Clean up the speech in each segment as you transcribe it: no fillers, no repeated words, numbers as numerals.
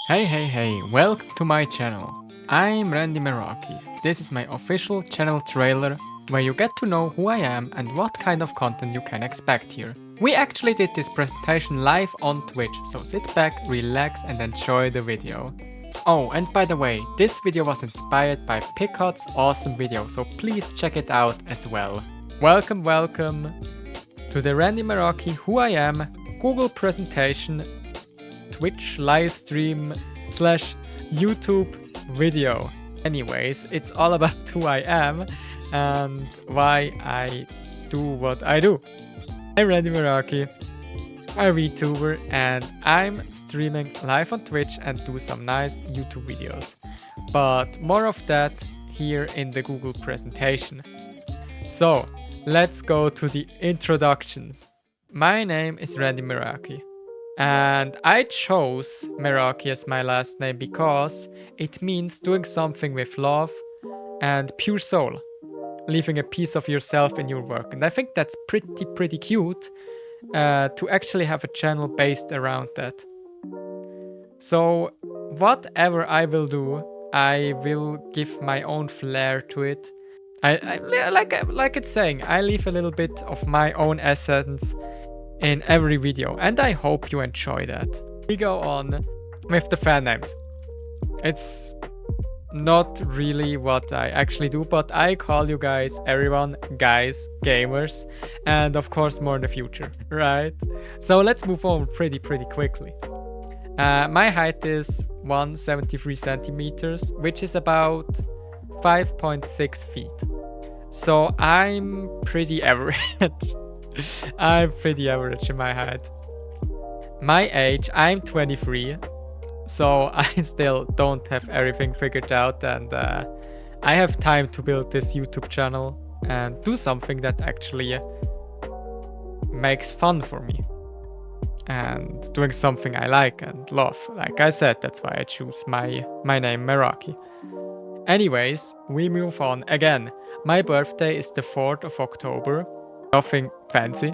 Hey, welcome to my channel. I'm Randy Meraki. This is my official channel trailer where you get to know who I am and what kind of content you can expect here. We actually did this presentation live on Twitch, so sit back, relax and enjoy the video. Oh, and by the way, this video was inspired by Picot's awesome video, so please check it out as well. Welcome to the Randy Meraki Who I Am Google presentation Twitch livestream / YouTube video. Anyways, it's all about who I am and why I do what I do. I'm Randy Meraki, a VTuber, and I'm streaming live on Twitch and do some nice YouTube videos. But more of that here in the Google presentation. So, let's go to the introductions. My name is Randy Meraki. And I chose Meraki as my last name because it means doing something with love and pure soul, leaving a piece of yourself in your work. And I think that's pretty cute to actually have a channel based around that. So whatever I will do, I will give my own flair to it. I like it's saying, I leave a little bit of my own essence in every video, and I hope you enjoy that. We go on with the fan names. It's not really what I actually do, but I call you guys, everyone, guys, gamers, and of course more in the future, right? So let's move on pretty quickly. My height is 173 centimeters, which is about 5.6 feet. So I'm pretty average. I'm pretty average in my height. My age, I'm 23, so I still don't have everything figured out, and I have time to build this YouTube channel and do something that actually makes fun for me. And doing something I like and love. Like I said, that's why I choose my name Meraki. Anyways, we move on. Again, my birthday is the 4th of October. Nothing fancy,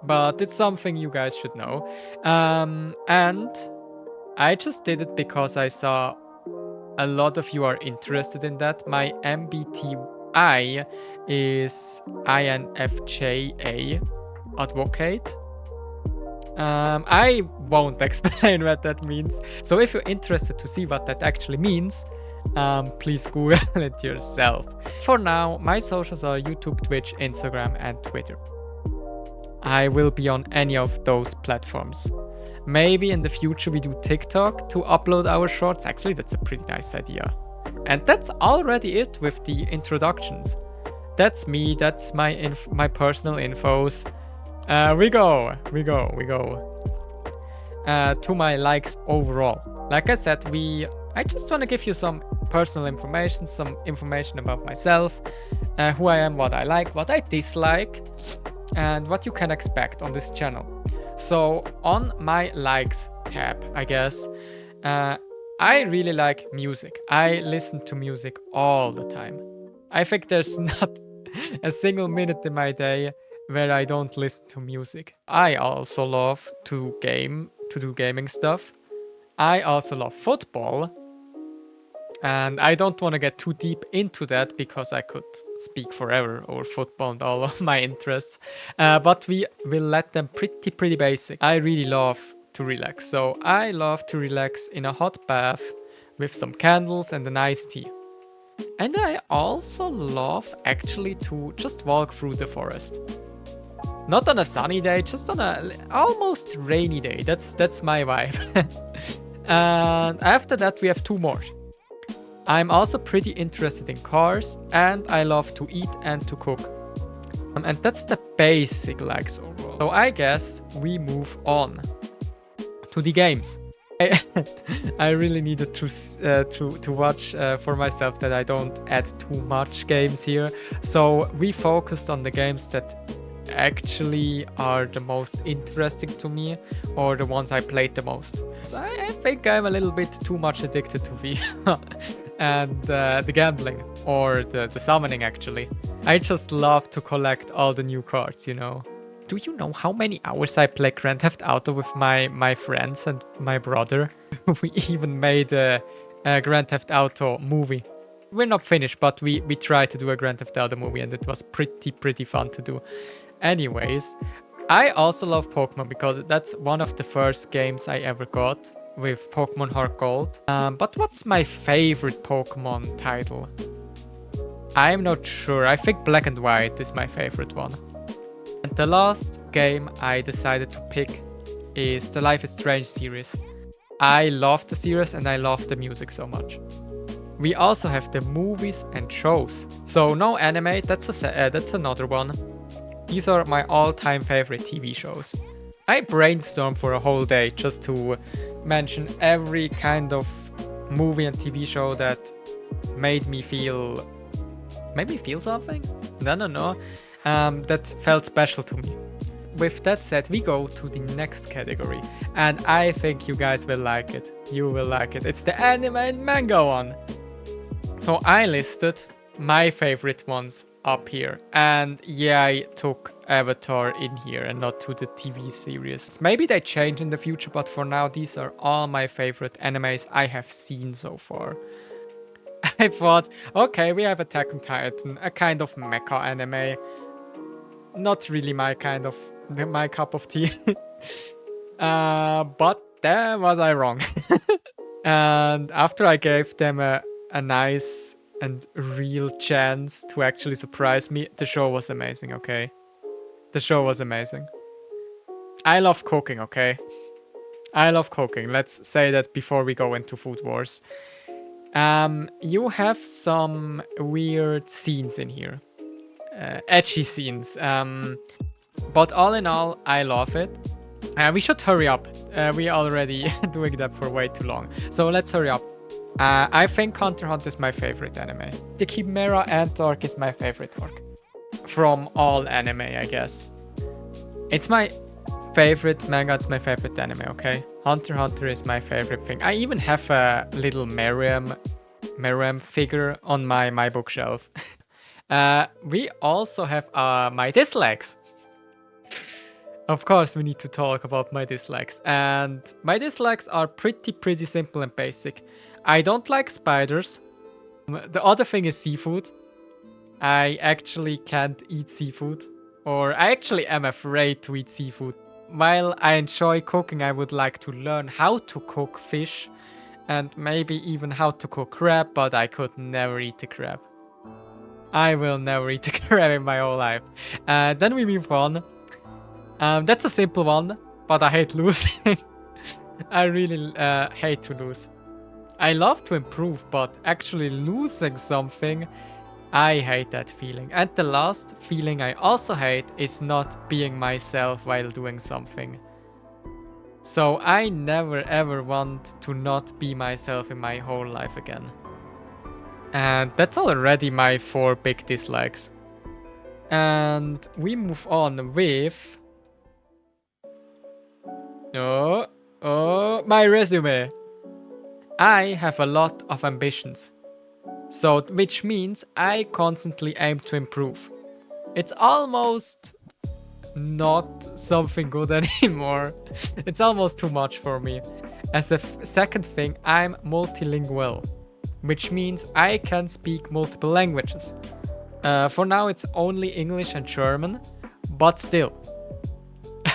but it's something you guys should know. And I just did it because I saw a lot of you are interested in that. My MBTI is INFJA, advocate. I won't explain what that means. So if you're interested to see what that actually means, please Google it yourself. For now, my socials are YouTube, Twitch, Instagram, and Twitter. I will be on any of those platforms. Maybe in the future we do TikTok to upload our shorts. Actually, that's a pretty nice idea. And that's already it with the introductions. That's me, that's my personal infos. We go. To my likes overall. Like I said, I just want to give you some personal information, some information about myself, who I am, what I like, what I dislike, and what you can expect on this channel. So on my likes tab, I guess, I really like music. I listen to music all the time. I think there's not a single minute in my day where I don't listen to music. I also love to do gaming stuff. I also love football. And I don't want to get too deep into that because I could speak forever over football and all of my interests. But we will let them pretty basic. I really love to relax. So I love to relax in a hot bath with some candles and a nice tea. And I also love actually to just walk through the forest. Not on a sunny day, just on a almost rainy day. That's my vibe. And after that we have two more. I'm also pretty interested in cars, and I love to eat and to cook. And that's the basic likes overall. So I guess we move on to the games. I really needed to watch for myself that I don't add too much games here. So we focused on the games that actually are the most interesting to me, or the ones I played the most. So I think I'm a little bit too much addicted to VR and the gambling, or the summoning actually. I just love to collect all the new cards, you know. do you know how many hours I play Grand Theft Auto with my friends and my brother? We even made a Grand Theft Auto movie. We're not finished, but we tried to do a Grand Theft Auto movie, and it was pretty fun to do. Anyways, I also love Pokemon because that's one of the first games I ever got with Pokemon Heart Gold. But what's my favorite Pokemon title? I'm not sure. I think Black and White is my favorite one. And the last game I decided to pick is the Life is Strange series. I love the series and I love the music so much. We also have the movies and shows. So no anime, that's another one. These are my all-time favorite TV shows. I brainstormed for a whole day just to mention every kind of movie and TV show that made me feel... maybe feel something? No. That felt special to me. With that said, we go to the next category. And I think you guys will like it. You will like it. It's the anime and manga one. So I listed my favorite ones up here. And yeah, I took Avatar in here and not to the TV series. Maybe they change in the future, but for now, these are all my favorite animes I have seen so far. I thought, okay, we have Attack on Titan, a kind of mecha anime. Not really my cup of tea. But there was I wrong. And after I gave them a nice and real chance to actually surprise me, the show was amazing, okay? The show was amazing. I love cooking, okay? I love cooking. Let's say that before we go into Food Wars. You have some weird scenes in here. Edgy scenes. But all in all, I love it. We should hurry up. We already doing that for way too long. So let's hurry up. I think Hunter x Hunter is my favorite anime. The Chimera Ant arc is my favorite arc. From all anime, I guess. It's my favorite manga, it's my favorite anime, okay? Hunter x Hunter is my favorite thing. I even have a little Miriam figure on my bookshelf. We also have my dislikes. Of course, we need to talk about my dislikes. And my dislikes are pretty simple and basic. I don't like spiders. The other thing is seafood. I actually can't eat seafood. Or I actually am afraid to eat seafood. While I enjoy cooking, I would like to learn how to cook fish. And maybe even how to cook crab, but I could never eat a crab. I will never eat a crab in my whole life. Then we move on. That's a simple one, but I hate losing. I really hate to lose. I love to improve, but actually losing something, I hate that feeling. And the last feeling I also hate is not being myself while doing something. So I never ever want to not be myself in my whole life again. And that's already my 4 big dislikes. And we move on with... my resume. I have a lot of ambitions. So, which means I constantly aim to improve. It's almost not something good anymore. It's almost too much for me. As a second thing, I'm multilingual, which means I can speak multiple languages. For now, it's only English and German, but still.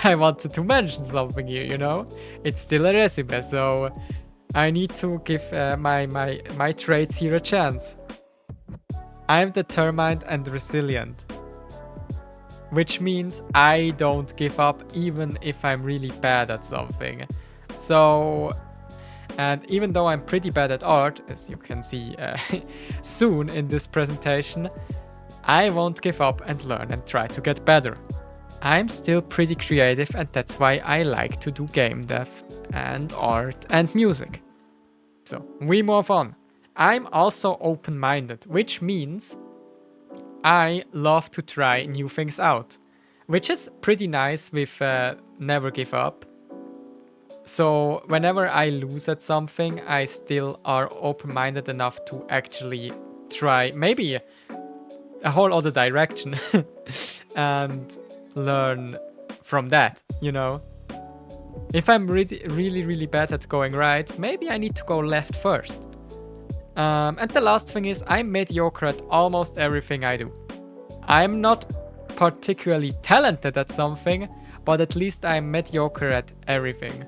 I wanted to mention something here, you know? It's still a resume, so I need to give my traits here a chance. I'm determined and resilient, which means I don't give up even if I'm really bad at something. So, and even though I'm pretty bad at art, as you can see soon in this presentation, I won't give up and learn and try to get better. I'm still pretty creative, and that's why I like to do game dev and art and music. So we move on. I'm also open-minded, which means I love to try new things out, which is pretty nice with never give up. So whenever I lose at something, I still are open-minded enough to actually try maybe a whole other direction and learn from that, you know? If I'm really bad at going right, maybe I need to go left first. And the last thing is, I'm mediocre at almost everything I do. I'm not particularly talented at something, but at least I'm mediocre at everything.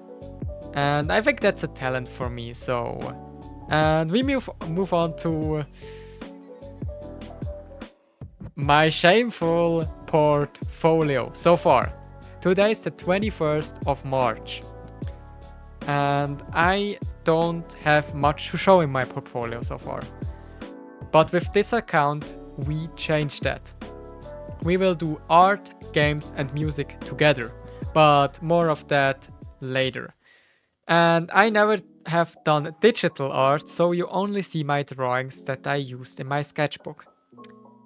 And I think that's a talent for me, so... And we move on to my shameful portfolio so far. Today is the 21st of March. And I don't have much to show in my portfolio so far. But with this account, we changed that. We will do art, games and music together, but more of that later. And I never have done digital art, so you only see my drawings that I used in my sketchbook.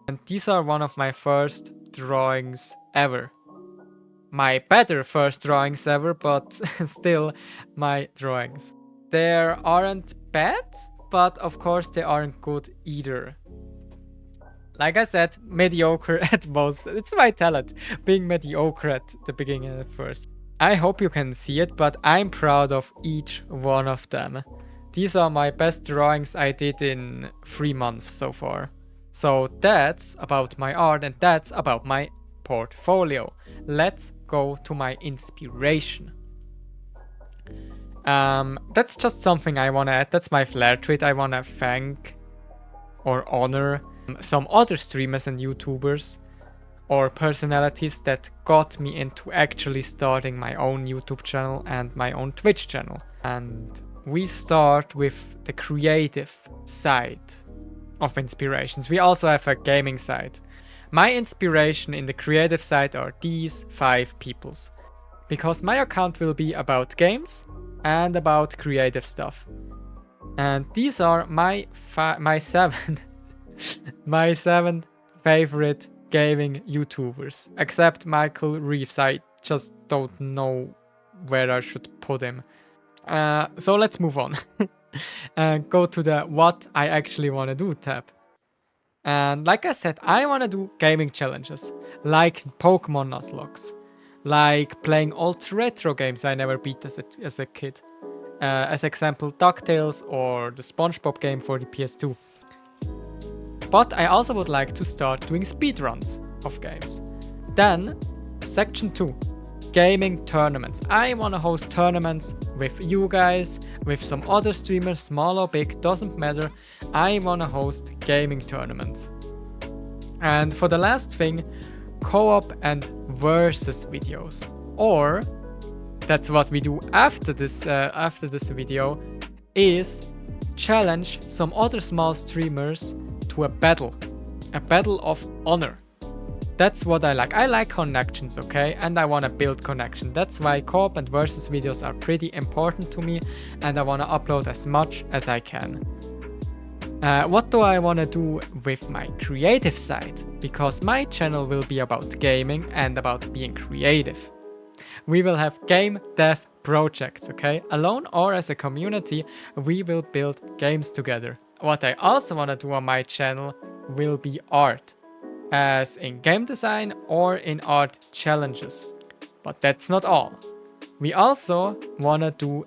And these are one of my first drawings ever. My better first drawings ever, but still my drawings. They aren't bad, but of course they aren't good either. Like I said, mediocre at most. It's my talent, being mediocre at the beginning and at first. I hope you can see it, but I'm proud of each one of them. These are my best drawings I did in 3 months so far. So that's about my art and that's about my portfolio. Let's go to my inspiration. That's just something I want to add. That's my flair tweet. I want to thank or honor some other streamers and YouTubers or personalities that got me into actually starting my own YouTube channel and my own Twitch channel. And we start with the creative side of inspirations. We also have a gaming side. My inspiration in the creative side are these 5 peoples, because my account will be about games and about creative stuff. And these are my 7 my 7 favorite gaming YouTubers, except Michael Reeves. I just don't know where I should put him. So let's move on and go to the what I actually want to do tab. And like I said, I want to do gaming challenges, like Pokemon Nuzlocke, like playing old retro games I never beat as a kid. As example, DuckTales or the SpongeBob game for the PS2. But I also would like to start doing speedruns of games. Then, section 2, gaming tournaments. I want to host tournaments with you guys, with some other streamers, small or big, doesn't matter. I want to host gaming tournaments. And for the last thing, co-op and versus videos. Or, that's what we do after this video, is challenge some other small streamers to a battle of honor. That's what I like. I like connections, okay? And I want to build connection. That's why co-op and versus videos are pretty important to me, and I want to upload as much as I can. What do I want to do with my creative side? Because my channel will be about gaming and about being creative. We will have game dev projects, okay? Alone or as a community, we will build games together. What I also want to do on my channel will be art, as in game design or in art challenges. But that's not all. We also want to do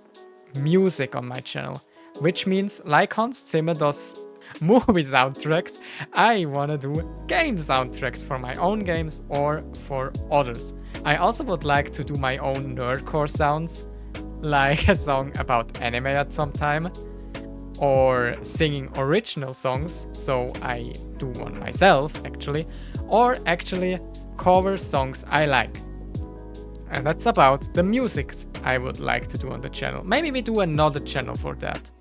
music on my channel, which means like Hans Zimmer does movie soundtracks, I want to do game soundtracks for my own games or for others. I also would like to do my own nerdcore sounds, like a song about anime at some time, or singing original songs, so I do one myself actually, or actually cover songs I like. And that's about the musics I would like to do on the channel. Maybe we do another channel for that.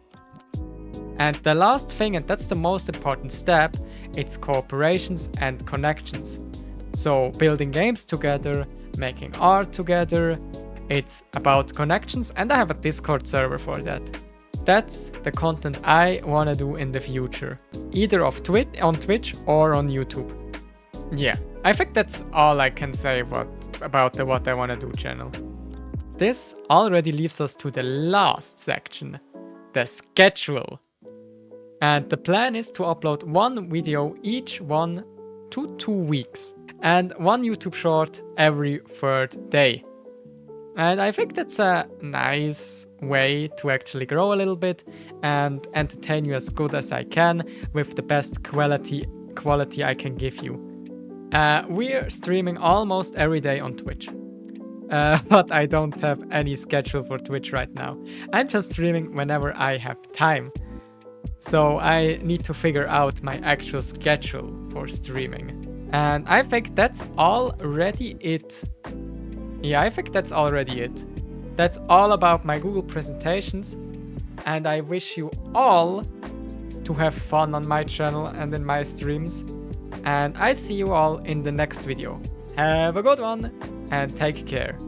And the last thing, and that's the most important step, it's cooperations and connections. So building games together, making art together, it's about connections, and I have a Discord server for that. That's the content I want to do in the future, either on Twitch or on YouTube. Yeah, I think that's all I can say about the What I Want to Do channel. This already leaves us to the last section, the schedule. And the plan is to upload one video each 1 to 2 weeks. and one YouTube short every third day. And I think that's a nice way to actually grow a little bit and entertain you as good as I can with the best quality I can give you. We're streaming almost every day on Twitch. But I don't have any schedule for Twitch right now. I'm just streaming whenever I have time. So I need to figure out my actual schedule for streaming. And I think that's already it. Yeah, I think that's already it. That's all about my Google presentations. And I wish you all to have fun on my channel and in my streams. And I see you all in the next video. Have a good one and take care.